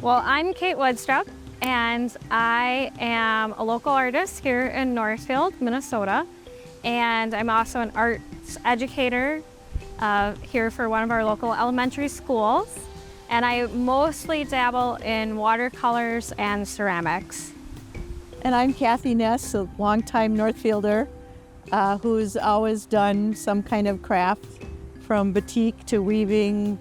Well, I'm Kate Woodstrup, and I am a local artist here in Northfield, Minnesota. And I'm also an arts educator here for one of our local elementary schools. And I mostly dabble in watercolors and ceramics. And I'm Kathy Ness, a longtime Northfielder who's always done some kind of craft, from batik to weaving,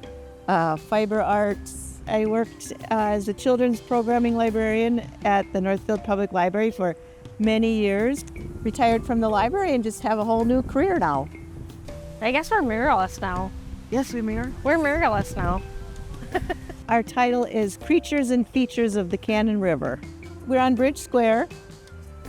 fiber arts. I worked as a children's programming librarian at the Northfield Public Library for many years. Retired from the library and just have a whole new career now. I guess we're muralists now. Yes, we mirror. We're muralists now. Our title is Creatures and Features of the Cannon River. We're on Bridge Square,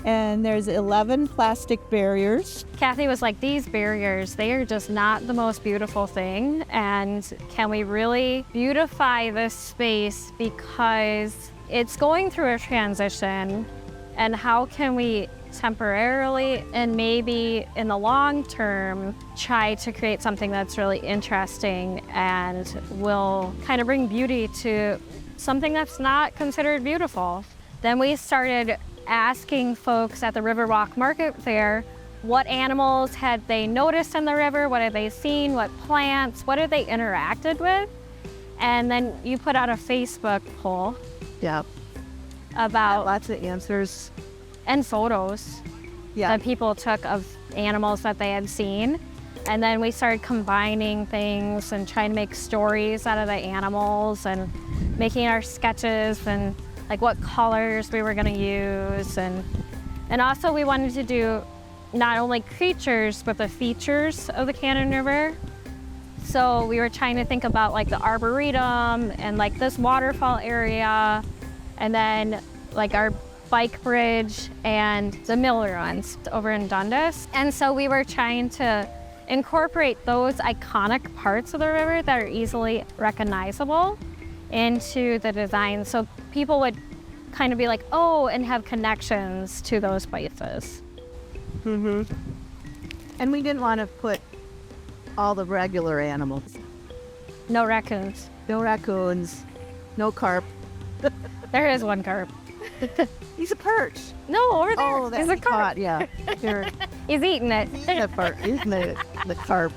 and there's 11 plastic barriers. Kathy was like, these barriers, they are just not the most beautiful thing. And can we really beautify this space because it's going through a transition? And how can we temporarily and maybe in the long term try to create something that's really interesting and will kind of bring beauty to something that's not considered beautiful? Then we started asking folks at the Riverwalk Market Fair what animals had they noticed in the river, what had they seen, what plants, what had they interacted with. And then you put out a Facebook poll. Yeah. About lots of answers. And photos that people took of animals that they had seen. And then we started combining things and trying to make stories out of the animals and making our sketches and like what colors we were going to use. And also we wanted to do not only creatures, but the features of the Cannon River. So we were trying to think about like the Arboretum and like this waterfall area, and then like our bike bridge and the mill runs over in Dundas. And so we were trying to incorporate those iconic parts of the river that are easily recognizable into the design, so people would kind of be like, oh, and have connections to those places. Mm-hmm. And we didn't want to put all the regular animals. No raccoons. No raccoons, no carp. There is one carp. He's a perch. No, over there. Oh, that's He's a carp. caught, yeah. Here. He's eating it. He's the carp.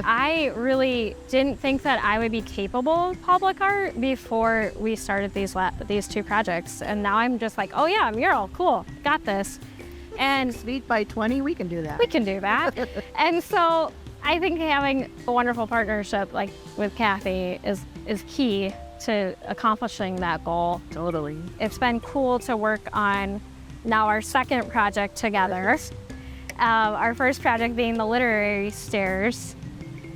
I really didn't think that I would be capable of public art before we started these two projects. And now I'm just like, oh yeah, mural, cool, got this. And Feet by 20, we can do that. We can do that. And so I think having a wonderful partnership like with Kathy is key to accomplishing that goal. Totally. It's been cool to work on now our second project together. Our first project being the literary stairs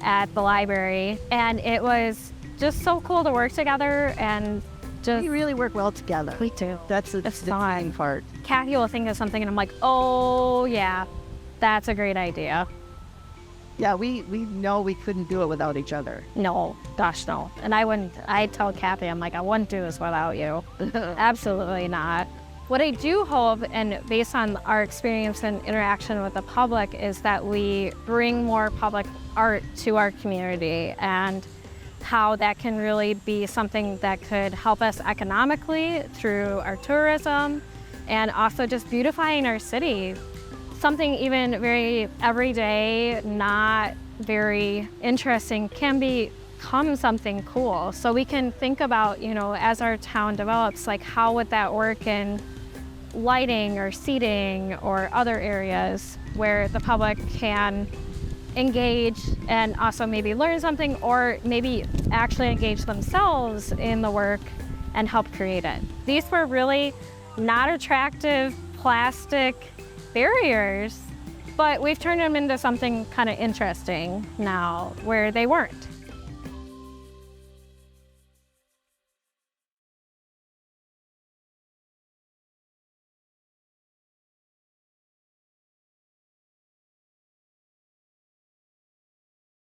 at the library. And it was just so cool to work together and just... We really work well together. We do. That's the fun part. Kathy will think of something and I'm like, oh yeah, that's a great idea. Yeah, we know we couldn't do it without each other. No, gosh, no. And I told Kathy, I'm like, I wouldn't do this without you. Absolutely not. What I do hope, and based on our experience and interaction with the public, is that we bring more public art to our community and how that can really be something that could help us economically through our tourism and also just beautifying our city. Something even very everyday, not very interesting, can become something cool. So we can think about, as our town develops, like how would that work in lighting or seating or other areas where the public can engage and also maybe learn something or maybe actually engage themselves in the work and help create it. These were really not attractive plastic barriers, but we've turned them into something kind of interesting now where they weren't.